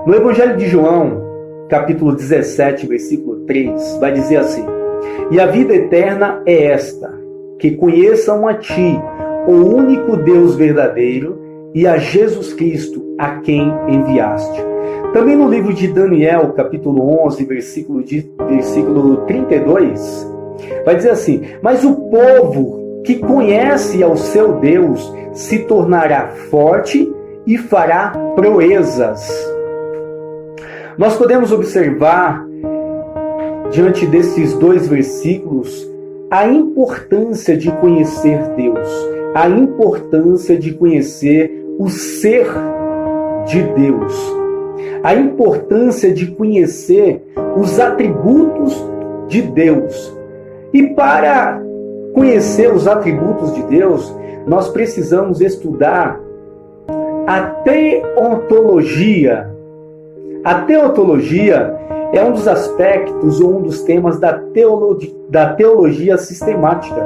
No Evangelho de João, capítulo 17, versículo 3, vai dizer assim: "E a vida eterna é esta, que conheçam a Ti, o único Deus verdadeiro, e a Jesus Cristo, a quem enviaste." Também no livro de Daniel, capítulo 11, versículo 32, vai dizer assim: "Mas o povo que conhece ao seu Deus se tornará forte e fará proezas." Nós podemos observar, diante desses dois versículos, a importância de conhecer Deus, a importância de conhecer o ser de Deus, a importância de conhecer os atributos de Deus. E para conhecer os atributos de Deus, nós precisamos estudar a teontologia. A teontologia é um dos aspectos ou um dos temas da teologia sistemática.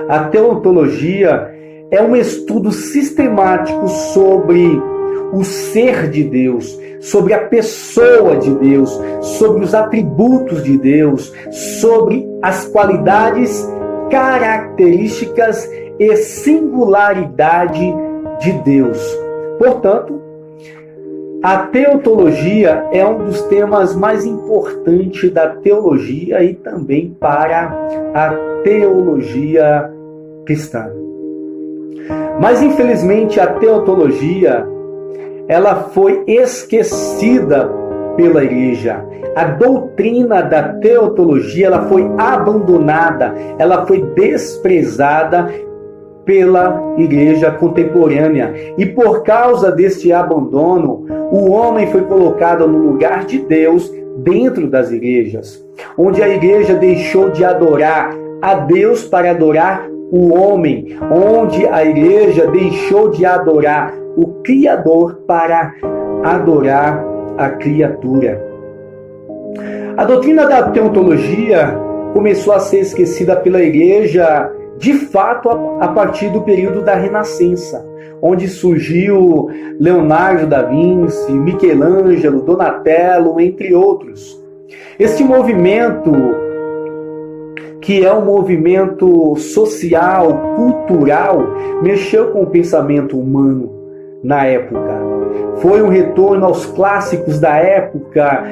A teontologia é um estudo sistemático sobre o ser de Deus, sobre a pessoa de Deus, sobre os atributos de Deus, sobre as qualidades, características e singularidade de Deus. Portanto, a teontologia é um dos temas mais importantes da teologia e também para a teologia cristã. Mas, infelizmente, a teontologia ela foi esquecida pela igreja. A doutrina da teontologia ela foi abandonada, ela foi desprezada pela igreja contemporânea. E por causa deste abandono, o homem foi colocado no lugar de Deus dentro das igrejas, onde a igreja deixou de adorar a Deus para adorar o homem, onde a igreja deixou de adorar o Criador para adorar a criatura. A doutrina da teontologia começou a ser esquecida pela igreja, de fato, a partir do período da Renascença, onde surgiu Leonardo da Vinci, Michelangelo, Donatello, entre outros. Este movimento, que é um movimento social, cultural, mexeu com o pensamento humano na época. Foi um retorno aos clássicos da época,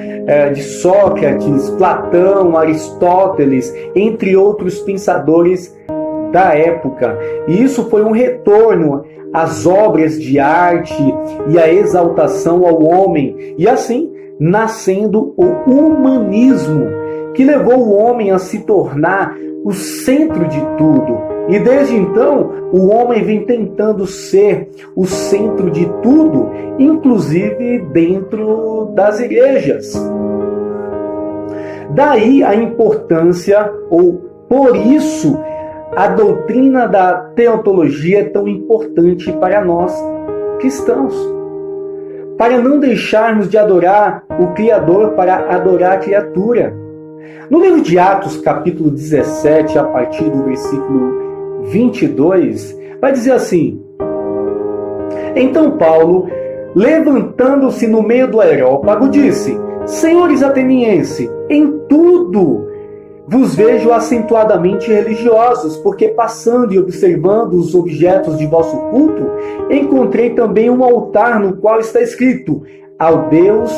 de Sócrates, Platão, Aristóteles, entre outros pensadores da época. E isso foi um retorno às obras de arte e à exaltação ao homem, e assim nascendo o humanismo, que levou o homem a se tornar o centro de tudo. E desde então, o homem vem tentando ser o centro de tudo, inclusive dentro das igrejas. Daí a importância, ou por isso, a doutrina da teontologia é tão importante para nós cristãos, para não deixarmos de adorar o Criador para adorar a criatura. No livro de Atos, capítulo 17, a partir do versículo 22, vai dizer assim: "Então Paulo, levantando-se no meio do Areópago, disse: Senhores atenienses, em tudo vos vejo acentuadamente religiosos, porque passando e observando os objetos de vosso culto, encontrei também um altar no qual está escrito: ao Deus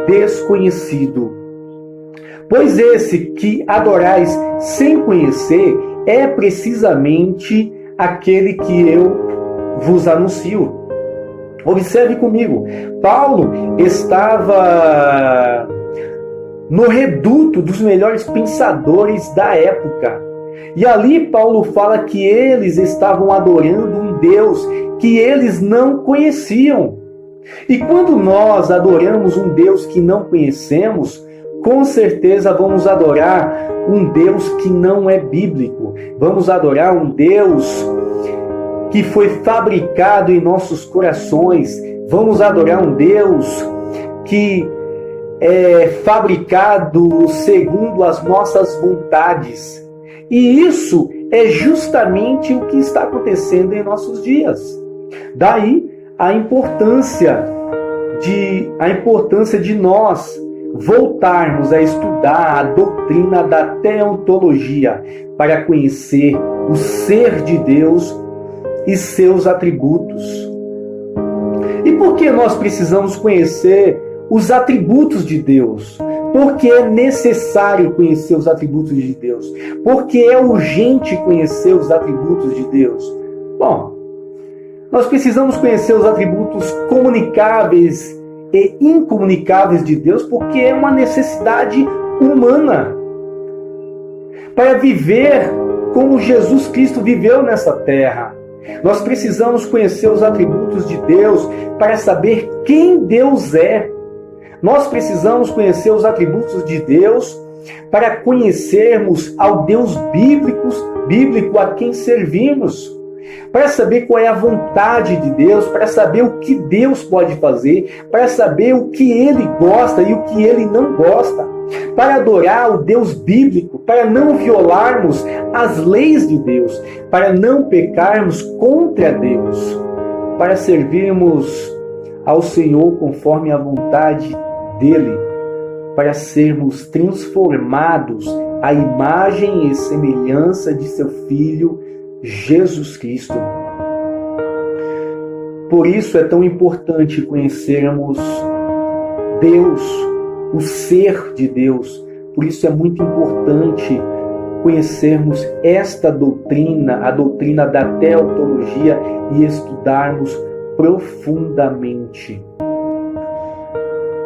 desconhecido. Pois esse que adorais sem conhecer é precisamente aquele que eu vos anuncio." Observe comigo, Paulo estava no reduto dos melhores pensadores da época. E ali Paulo fala que eles estavam adorando um Deus que eles não conheciam. E quando nós adoramos um Deus que não conhecemos, com certeza vamos adorar um Deus que não é bíblico. Vamos adorar um Deus que foi fabricado em nossos corações. Vamos adorar um Deus que é fabricado segundo as nossas vontades. E isso é justamente o que está acontecendo em nossos dias. Daí a importância de a importância de nós voltarmos a estudar a doutrina da teontologia para conhecer o ser de Deus e seus atributos. E por que nós precisamos conhecer os atributos de Deus? Porque é necessário conhecer os atributos de Deus. Porque é urgente conhecer os atributos de Deus. Bom, nós precisamos conhecer os atributos comunicáveis e incomunicáveis de Deus, porque é uma necessidade humana para viver como Jesus Cristo viveu nessa terra. Nós precisamos conhecer os atributos de Deus para saber quem Deus é. Nós precisamos conhecer os atributos de Deus para conhecermos ao Deus bíblico a quem servimos. Para saber qual é a vontade de Deus, para saber o que Deus pode fazer, para saber o que Ele gosta e o que Ele não gosta. Para adorar o Deus bíblico, para não violarmos as leis de Deus, para não pecarmos contra Deus, para servirmos ao Senhor conforme a vontade dEle, para sermos transformados à imagem e semelhança de seu Filho, Jesus Cristo. Por isso é tão importante conhecermos Deus, o ser de Deus. Por isso é muito importante conhecermos esta doutrina, a doutrina da teontologia, e estudarmos profundamente.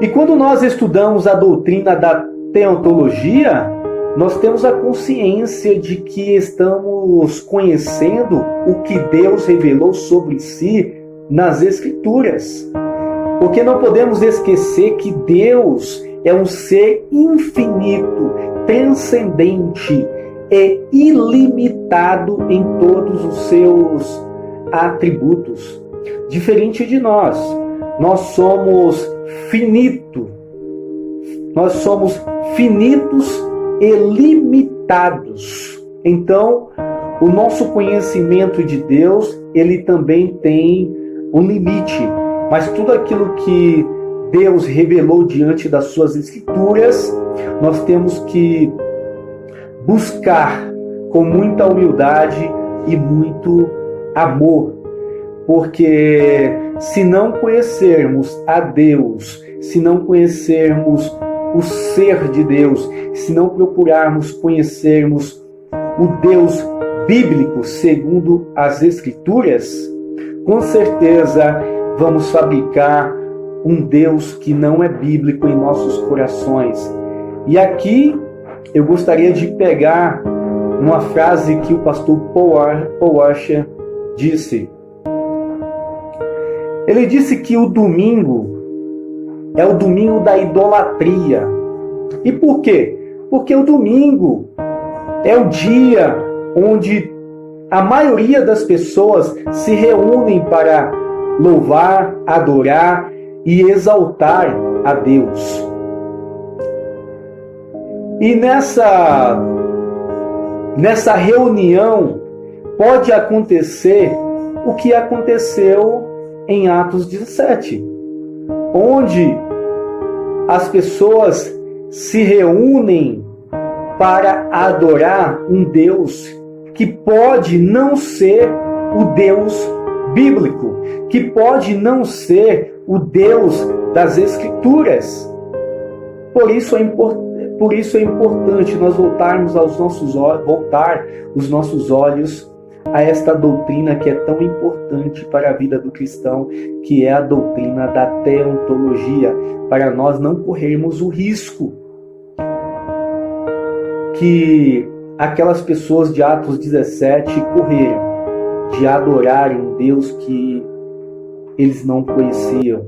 E quando nós estudamos a doutrina da teontologia, nós temos a consciência de que estamos conhecendo o que Deus revelou sobre si nas Escrituras. Porque não podemos esquecer que Deus é um ser infinito, transcendente e ilimitado em todos os seus atributos. Diferente de nós, nós somos finitos e limitados. Então, o nosso conhecimento de Deus, ele também tem um limite. Mas tudo aquilo que Deus revelou diante das suas Escrituras, nós temos que buscar com muita humildade e muito amor. Porque se não conhecermos a Deus, se não conhecermos o ser de Deus, se não procurarmos conhecermos o Deus bíblico segundo as Escrituras, com certeza vamos fabricar um Deus que não é bíblico em nossos corações. E aqui eu gostaria de pegar uma frase que o pastor Paul Washer disse. Ele disse que o domingo é o domingo da idolatria. E por quê? Porque o domingo é o dia onde a maioria das pessoas se reúnem para louvar, adorar e exaltar a Deus. E nessa reunião pode acontecer o que aconteceu em Atos 17, onde as pessoas se reúnem para adorar um Deus que pode não ser o Deus bíblico, que pode não ser o Deus das Escrituras. Por isso é importante nós voltar os nossos olhos a esta doutrina que é tão importante para a vida do cristão, que é a doutrina da teontologia, para nós não corrermos o risco que aquelas pessoas de Atos 17 correram, de adorarem um Deus que eles não conheciam.